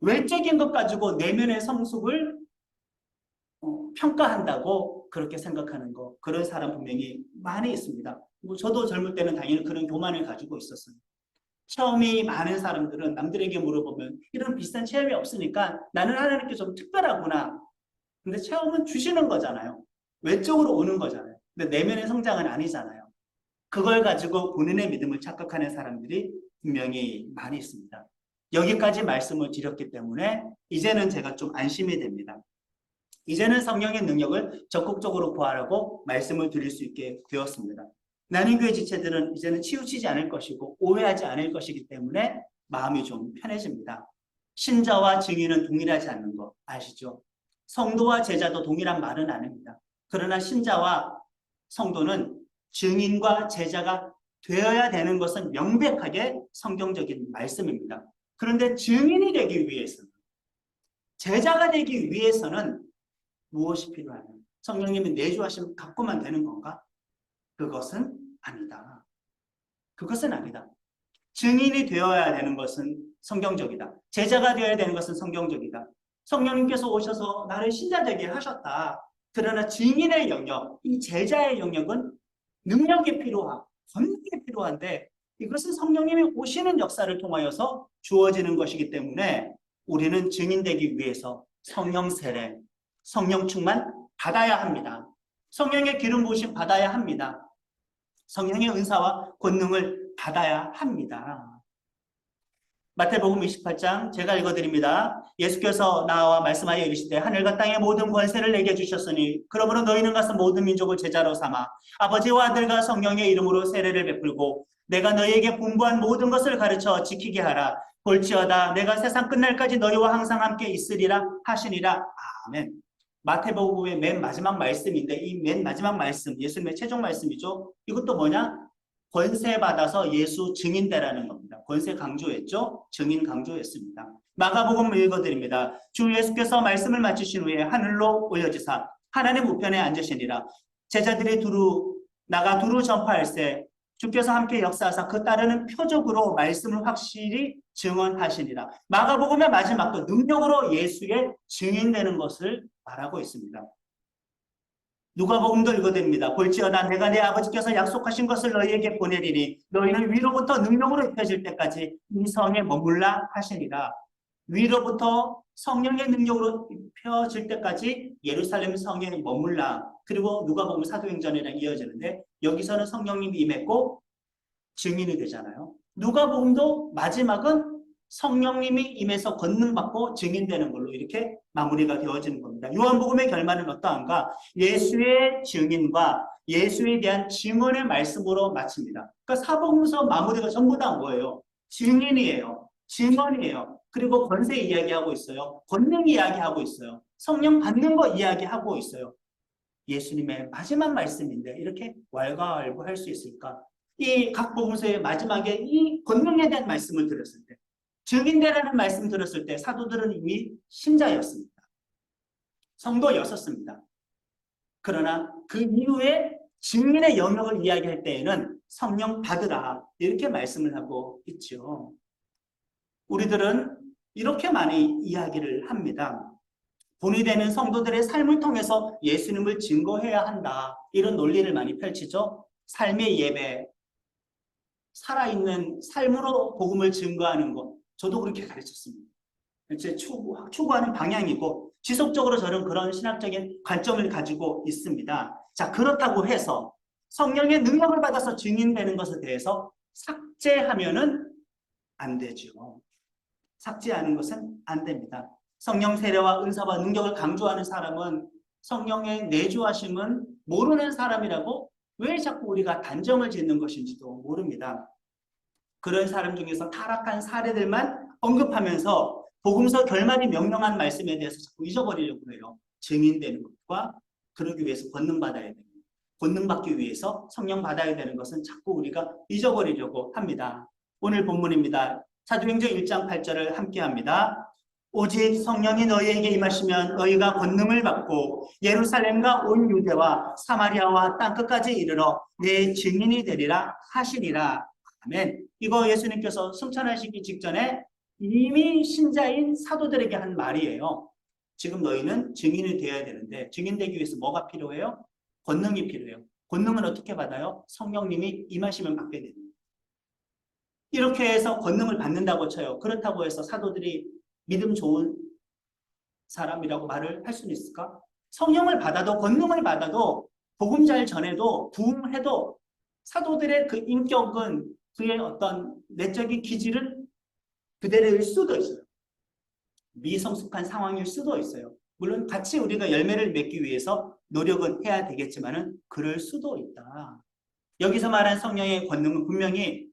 외적인 것 가지고 내면의 성숙을 평가한다고 그렇게 생각하는 거, 그런 사람 분명히 많이 있습니다. 뭐 저도 젊을 때는 당연히 그런 교만을 가지고 있었어요. 체험이 많은 사람들은 남들에게 물어보면 이런 비슷한 체험이 없으니까 나는 하나님께 좀 특별하구나. 근데 체험은 주시는 거잖아요. 외적으로 오는 거잖아요. 근데 내면의 성장은 아니잖아요. 그걸 가지고 본인의 믿음을 착각하는 사람들이 분명히 많이 있습니다. 여기까지 말씀을 드렸기 때문에 이제는 제가 좀 안심이 됩니다. 이제는 성령의 능력을 적극적으로 구하라고 말씀을 드릴 수 있게 되었습니다. 나는교회 지체들은 이제는 치우치지 않을 것이고 오해하지 않을 것이기 때문에 마음이 좀 편해집니다. 신자와 증인은 동일하지 않는 거 아시죠? 성도와 제자도 동일한 말은 아닙니다. 그러나 신자와 성도는 증인과 제자가 되어야 되는 것은 명백하게 성경적인 말씀입니다. 그런데 증인이 되기 위해서는, 제자가 되기 위해서는 무엇이 필요하냐? 성령님이 내주하시면 갖고만 되는 건가? 그것은 아니다. 그것은 아니다. 증인이 되어야 되는 것은 성경적이다. 제자가 되어야 되는 것은 성경적이다. 성령님께서 오셔서 나를 신자 되게 하셨다. 그러나 증인의 영역, 이 제자의 영역은 능력이 필요하고 권능이 필요한데 이것은 성령님이 오시는 역사를 통하여서 주어지는 것이기 때문에 우리는 증인되기 위해서 성령 세례, 성령 충만 받아야 합니다. 성령의 기름 부으심 받아야 합니다. 성령의 은사와 권능을 받아야 합니다. 마태복음 28장 제가 읽어드립니다. 예수께서 나와 말씀하여 이르시되 하늘과 땅의 모든 권세를 내게 주셨으니 그러므로 너희는 가서 모든 민족을 제자로 삼아 아버지와 아들과 성령의 이름으로 세례를 베풀고 내가 너희에게 분부한 모든 것을 가르쳐 지키게 하라. 볼지어다 내가 세상 끝날까지 너희와 항상 함께 있으리라 하시니라. 아멘. 마태복음의 맨 마지막 말씀인데 이 맨 마지막 말씀, 예수님의 최종 말씀이죠. 이것도 뭐냐? 권세 받아서 예수 증인되라는 겁니다. 권세 강조했죠? 증인 강조했습니다. 마가복음 읽어드립니다. 주 예수께서 말씀을 마치신 후에 하늘로 올려지사 하나님 우편에 앉으시니라. 제자들이 나가 두루 전파할세 주께서 함께 역사하사 그 따르는 표적으로 말씀을 확실히 증언하시니라. 마가복음의 마지막도 능력으로 예수의 증인되는 것을 말하고 있습니다. 누가복음도 읽어드립니다. 볼지어다 내가 내 아버지께서 약속하신 것을 너희에게 보내리니 너희는 위로부터 능력으로 입혀질 때까지 이 성에 머물라 하시니라. 위로부터 성령의 능력으로 입혀질 때까지 예루살렘 성에 머물라. 그리고 누가복음 사도행전이랑 이어지는데 여기서는 성령님이 임했고 증인이 되잖아요. 누가복음도 마지막은 성령님이 임해서 권능받고 증인되는 걸로 이렇게 마무리가 되어지는 겁니다. 요한복음의 결말은 어떠한가? 예수의 증인과 예수에 대한 증언의 말씀으로 마칩니다. 그러니까 사복음서 마무리가 전부 다 뭐예요? 증인이에요. 증언이에요. 그리고 권세 이야기하고 있어요. 권능 이야기하고 있어요. 성령 받는 거 이야기하고 있어요. 예수님의 마지막 말씀인데 이렇게 왈가왈부할 수 있을까? 이 각 복음서의 마지막에 이 권능에 대한 말씀을 들었을 때 증인되라는 말씀 들었을 때 사도들은 이미 신자였습니다. 성도였었습니다. 그러나 그 이후에 증인의 영역을 이야기할 때에는 성령 받으라 이렇게 말씀을 하고 있죠. 우리들은 이렇게 많이 이야기를 합니다. 본이 되는 성도들의 삶을 통해서 예수님을 증거해야 한다. 이런 논리를 많이 펼치죠. 삶의 예배, 살아있는 삶으로 복음을 증거하는 것. 저도 그렇게 가르쳤습니다. 제 추구하는 방향이고 지속적으로 저는 그런 신학적인 관점을 가지고 있습니다. 자, 그렇다고 해서 성령의 능력을 받아서 증인되는 것에 대해서 삭제하면은 안 되죠. 삭제하는 것은 안 됩니다. 성령 세례와 은사와 능력을 강조하는 사람은 성령의 내주하심은 모르는 사람이라고 왜 자꾸 우리가 단정을 짓는 것인지도 모릅니다. 그런 사람 중에서 타락한 사례들만 언급하면서 복음서 결말이 명령한 말씀에 대해서 자꾸 잊어버리려고 해요. 증인되는 것과 그러기 위해서 권능받아야 됩니다. 권능받기 위해서 성령 받아야 되는 것은 자꾸 우리가 잊어버리려고 합니다. 오늘 본문입니다. 사도행전 1장 8절을 함께합니다. 오직 성령이 너희에게 임하시면 너희가 권능을 받고 예루살렘과 온 유대와 사마리아와 땅끝까지 이르러 내 증인이 되리라 하시리라. 아멘. 이거 예수님께서 승천하시기 직전에 이미 신자인 사도들에게 한 말이에요. 지금 너희는 증인이 되어야 되는데 증인되기 위해서 뭐가 필요해요? 권능이 필요해요. 권능은 어떻게 받아요? 성령님이 임하시면 받게 됩니다. 이렇게 해서 권능을 받는다고 쳐요. 그렇다고 해서 사도들이 믿음 좋은 사람이라고 말을 할 수는 있을까? 성령을 받아도 권능을 받아도 복음 잘 전해도 부흥해도 사도들의 그 인격은 그의 어떤 내적인 기질은 그대로일 수도 있어요. 미성숙한 상황일 수도 있어요. 물론 같이 우리가 열매를 맺기 위해서 노력은 해야 되겠지만은 그럴 수도 있다. 여기서 말한 성령의 권능은 분명히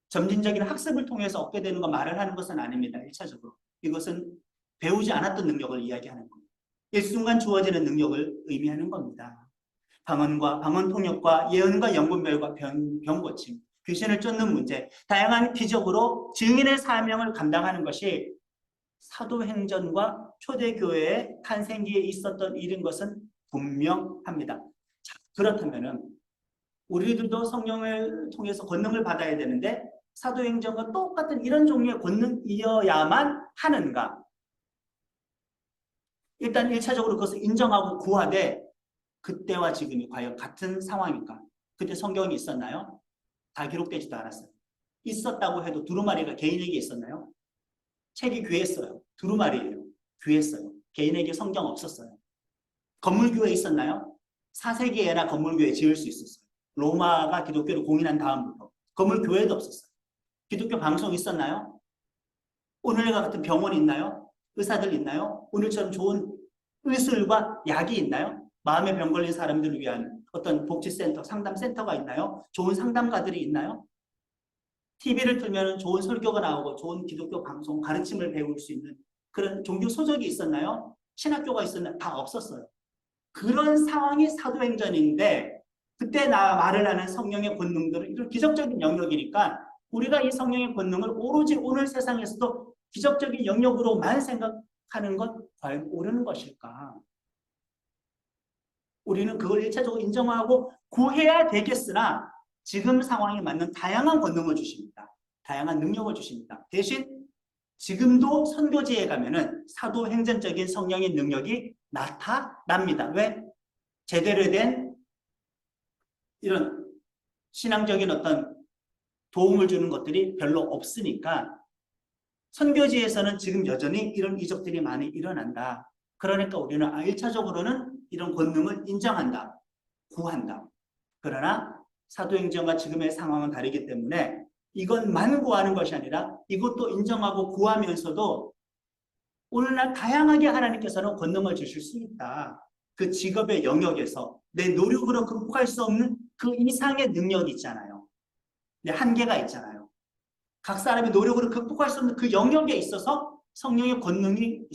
점진적인 학습을 통해서 얻게 되는 거 말을 하는 것은 아닙니다. 1차적으로. 이것은 배우지 않았던 능력을 이야기하는 겁니다. 일순간 주어지는 능력을 의미하는 겁니다. 방언과 방언 통역과 예언과 연분별과 병 고침, 귀신을 쫓는 문제, 다양한 기적으로 증인의 사명을 감당하는 것이 사도행전과 초대교회의 탄생기에 있었던 일인 것은 분명합니다. 자, 그렇다면은 우리들도 성령을 통해서 권능을 받아야 되는데 사도행전과 똑같은 이런 종류의 권능이어야만 하는가? 일단 1차적으로 그것을 인정하고 구하되 그때와 지금이 과연 같은 상황일까? 그때 성경이 있었나요? 다 기록되지도 않았어요. 있었다고 해도 두루마리가 개인에게 있었나요? 책이 귀했어요. 두루마리예요. 귀했어요. 개인에게 성경 없었어요. 건물교회 있었나요? 4세기에나 건물교회 지을 수 있었어요. 로마가 기독교를 공인한 다음부터 건물교회도 없었어요. 기독교 방송 있었나요? 오늘과 같은 병원 있나요? 의사들 있나요? 오늘처럼 좋은 의술과 약이 있나요? 마음의 병 걸린 사람들을 위한 어떤 복지센터, 상담센터가 있나요? 좋은 상담가들이 있나요? TV를 틀면 좋은 설교가 나오고 좋은 기독교 방송, 가르침을 배울 수 있는 그런 종교 소속이 있었나요? 신학교가 있었나요? 다 없었어요. 그런 상황이 사도행전인데 그때 말을 하는 성령의 권능들은 이런 기적적인 영역이니까 우리가 이 성령의 권능을 오로지 오늘 세상에서도 기적적인 영역으로만 생각하는 것 과연 옳은 것일까? 우리는 그걸 1차적으로 인정하고 구해야 되겠으나 지금 상황에 맞는 다양한 권능을 주십니다. 다양한 능력을 주십니다. 대신 지금도 선교지에 가면은 사도행전적인 성령의 능력이 나타납니다. 왜? 제대로 된 이런 신앙적인 어떤 도움을 주는 것들이 별로 없으니까 선교지에서는 지금 여전히 이런 이적들이 많이 일어난다. 그러니까 우리는 1차적으로는 이런 권능을 인정한다. 구한다. 그러나 사도행전과 지금의 상황은 다르기 때문에 이것만 구하는 것이 아니라 이것도 인정하고 구하면서도 오늘날 다양하게 하나님께서는 권능을 주실 수 있다. 그 직업의 영역에서 내 노력으로 극복할 수 없는 그 이상의 능력이 있잖아요. 한계가 있잖아요. 각 사람의 노력으로 극복할 수 없는 그 영역에 있어서 성령의 권능이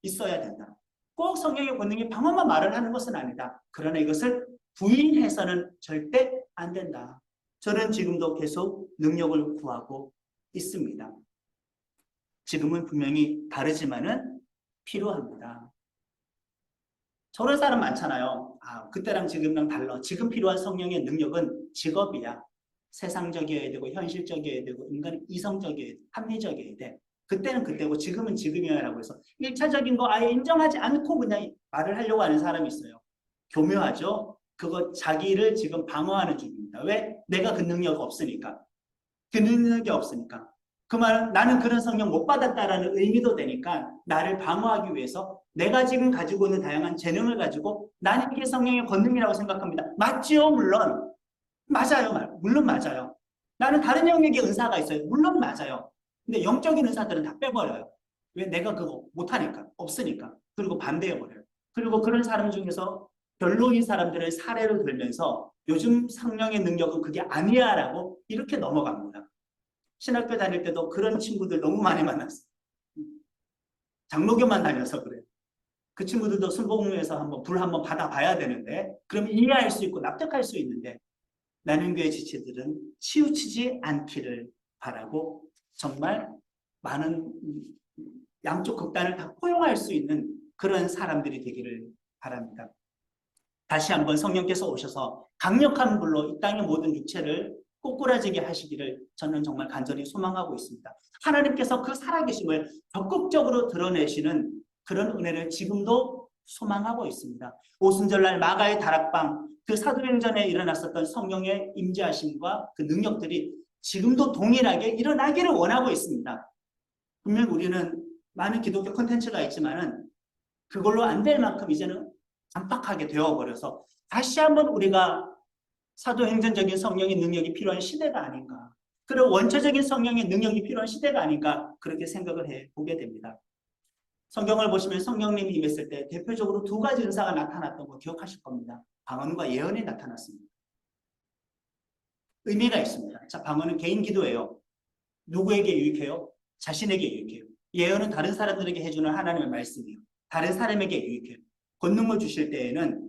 있어야 된다. 꼭 성령의 권능이 방언만 말을 하는 것은 아니다. 그러나 이것을 부인해서는 절대 안 된다. 저는 지금도 계속 능력을 구하고 있습니다. 지금은 분명히 다르지만은 필요합니다. 저런 사람 많잖아요. 그때랑 지금랑 달라. 지금 필요한 성령의 능력은 직업이야. 세상적이어야 되고 현실적이어야 되고 인간은 이성적이어야 돼. 합리적이어야 돼. 그때는 그때고 지금은 지금이야라고 해서 1차적인 거 아예 인정하지 않고 그냥 말을 하려고 하는 사람이 있어요. 교묘하죠? 그거 자기를 지금 방어하는 중입니다. 왜? 내가 그 능력이 없으니까. 그 능력이 없으니까. 그 말은 나는 그런 성령 못 받았다라는 의미도 되니까 나를 방어하기 위해서 내가 지금 가지고 있는 다양한 재능을 가지고 나는 이게 성령의 권능이라고 생각합니다. 맞지요? 물론. 맞아요. 물론 맞아요. 나는 다른 영역의 은사가 있어요. 물론 맞아요. 근데 영적인 은사들은 다 빼버려요. 왜? 내가 그거 못하니까. 없으니까. 그리고 반대해버려요. 그리고 그런 사람 중에서 별로인 사람들을 사례로 들면서 요즘 성령의 능력은 그게 아니야 라고 이렇게 넘어갑니다. 신학교 다닐 때도 그런 친구들 너무 많이 만났어요. 장로교만 다녀서 그래요. 그 친구들도 순복음에서 불 한번 받아봐야 되는데 그럼 이해할 수 있고 납득할 수 있는데 나는 교회 지체들은 치우치지 않기를 바라고 정말 많은 양쪽 극단을 다 포용할 수 있는 그런 사람들이 되기를 바랍니다. 다시 한번 성령께서 오셔서 강력한 불로 이 땅의 모든 육체를 꼬꾸라지게 하시기를 저는 정말 간절히 소망하고 있습니다. 하나님께서 그 살아계심을 적극적으로 드러내시는 그런 은혜를 지금도 소망하고 있습니다. 오순절날 마가의 다락방, 그 사도행전에 일어났었던 성령의 임재하심과 그 능력들이 지금도 동일하게 일어나기를 원하고 있습니다. 분명 우리는 많은 기독교 콘텐츠가 있지만은 그걸로 안 될 만큼 이제는 안팎하게 되어버려서 다시 한번 우리가 사도행전적인 성령의 능력이 필요한 시대가 아닌가. 그리고 원초적인 성령의 능력이 필요한 시대가 아닌가. 그렇게 생각을 해보게 됩니다. 성경을 보시면 성령님이 임했을 때 대표적으로 두 가지 은사가 나타났던 거 기억하실 겁니다. 방언과 예언이 나타났습니다. 의미가 있습니다. 자, 방언은 개인 기도예요. 누구에게 유익해요? 자신에게 유익해요. 예언은 다른 사람들에게 해주는 하나님의 말씀이에요. 다른 사람에게 유익해요. 권능을 주실 때에는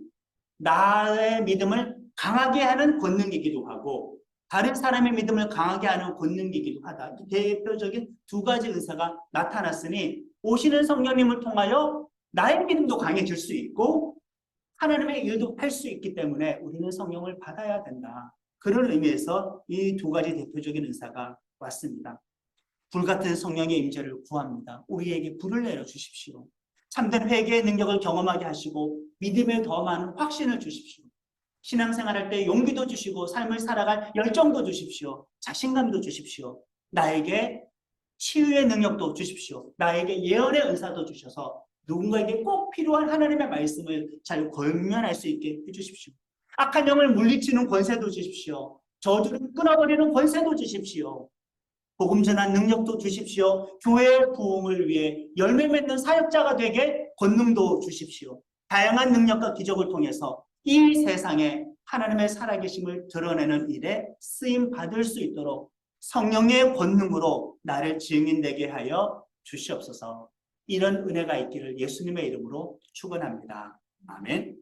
나의 믿음을 강하게 하는 권능이기도 하고 다른 사람의 믿음을 강하게 하는 권능이기도 하다. 대표적인 두 가지 은사가 나타났으니 오시는 성령님을 통하여 나의 믿음도 강해질 수 있고 하나님의 일도 할 수 있기 때문에 우리는 성령을 받아야 된다. 그런 의미에서 이 두 가지 대표적인 은사가 왔습니다. 불같은 성령의 임재를 구합니다. 우리에게 불을 내려주십시오. 참된 회개의 능력을 경험하게 하시고 믿음에 더 많은 확신을 주십시오. 신앙생활할 때 용기도 주시고 삶을 살아갈 열정도 주십시오. 자신감도 주십시오. 나에게 치유의 능력도 주십시오. 나에게 예언의 은사도 주셔서 누군가에게 꼭 필요한 하나님의 말씀을 잘 권면할 수 있게 해주십시오. 악한 영을 물리치는 권세도 주십시오. 저주를 끊어버리는 권세도 주십시오. 복음 전한 능력도 주십시오. 교회의 부흥을 위해 열매 맺는 사역자가 되게 권능도 주십시오. 다양한 능력과 기적을 통해서 이 세상에 하나님의 살아계심을 드러내는 일에 쓰임 받을 수 있도록 성령의 권능으로 나를 증인되게 하여 주시옵소서. 이런 은혜가 있기를 예수님의 이름으로 축원합니다. 아멘.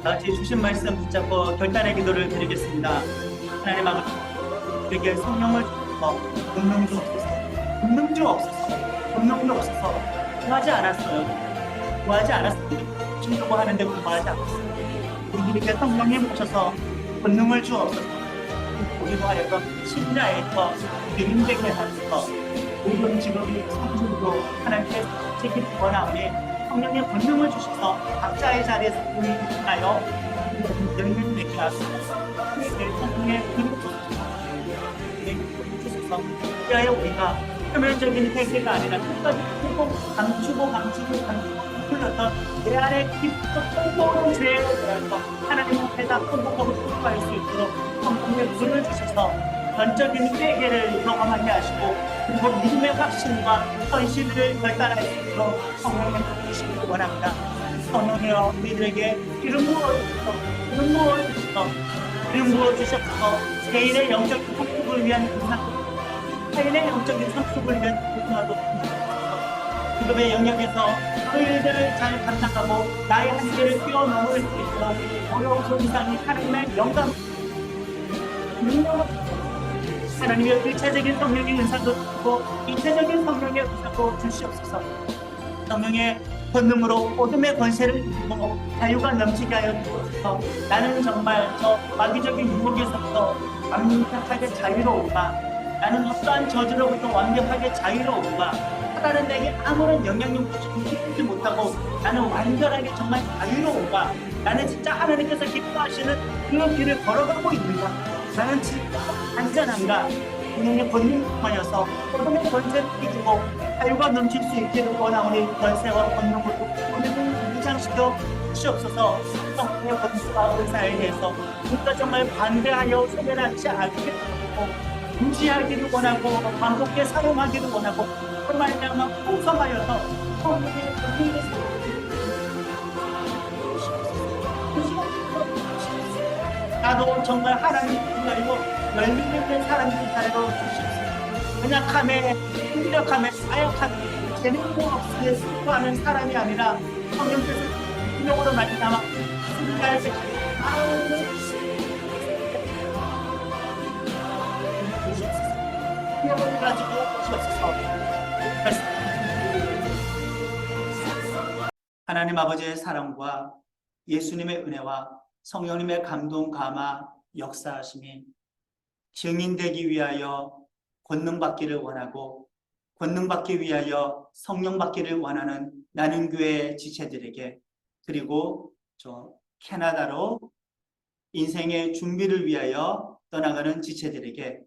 다 같이 주신 말씀 붙잡고 결단의 기도를 드리겠습니다. 하나님 아버지, 우리에게 성령을 주셔서 권능도 없어서 구하지 않았어요. 구하지 않았습니다. 주려고 하는데 구하지 않았어요. 우리에게 성령님 오셔서 권능을 주옵소서. 우리로 하여금 신자에서 믿음되게 하소서. 모든 직업이 성실도 하나님께 지키기 원하오니 성령의 권능을 주셔서 각자의 자리에서 우리하여 능력되게 하소서. 성령의 권능을 주셔서 그리하여 우리가 표면적인 회개가 아니라 끝까지 감추고 흘렀던 내 안에 깊고 통보한 죄에 대해서 하나님 앞에다 통보하고 통보할 수 있도록 성령의 물을 주셔서 전적인 회개를 경험하게 하시고 그리고 믿음의 확신과 헌신을 결단할 수 있도록 성령의 주시기 원합니다. 성령이여 우리들에게 기름 부어 주셔서 개인의 영적인 성숙을 위한 타인의 영적인 성숙을 위한 기도도 기도의 영역에서 그 일들을 잘 감당하고 나의 한계를 뛰어넘을 수 있도록 어려운 이상이 하나님의 영감 하나님의 일차적인 성령의 은사도 주고 이차적인 성령의 은사도 주시옵소서. 성령의 권능으로 어둠의 권세를 이기고 자유가 넘치게 하여 주옵소서. 나는 정말 저 마귀적인 유혹에서부터 완벽하게 자유로운가? 나는 어떠한 저주로부터 완벽하게 자유로운가? 사단은 내게 아무런 영향력도 미치지 못하고 나는 완전하게 정말 자유로운가? 나는 진짜 하나님께서 기뻐하시는 그 길을 걸어가고 있는가? 나는 진짜 안전한가? 성령의 권능을 통하여서 어둠의 권세를 이기고 자유가 넘칠 수 있기를 원하오니 권세와 권능으로 오늘은 무장시켜 주시옵소서. 성령의 권세와 은사에 대해서 우리가 정말 반대하여 소멸하지 않게 하고 무시하기를 원하고 반복해 사용하기를 원하고 정말 그냥 풍성하여서 성령의 권능을 나도 정말 하나님을 기다리고 열림 있는 사람들을 기다려 주시옵소서. 연약함에, 무력함에, 사역함에, 재능도 없음에 슬퍼하는 사람이 아니라 성령께서 능력으로 말미암아 승리할 수 있게 능력을 가지고 주옵소서. 하나님 아버지의 사랑과 예수님의 은혜와 성령님의 감동, 감화, 역사하심이 증인되기 위하여 권능받기를 원하고 권능받기 위하여 성령받기를 원하는 나는 교회 지체들에게, 그리고 저 캐나다로 인생의 준비를 위하여 떠나가는 지체들에게,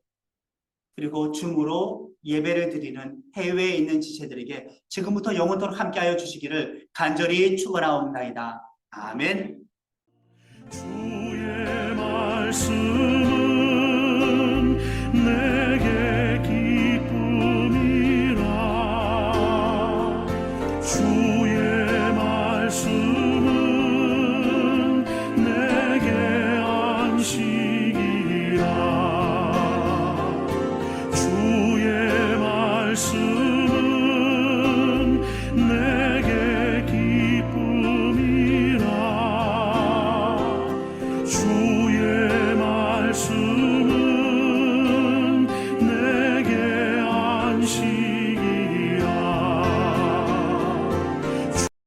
그리고 줌으로 예배를 드리는 해외에 있는 지체들에게 지금부터 영원토록 함께하여 주시기를 간절히 축원하옵나이다. 아멘. 주의 말씀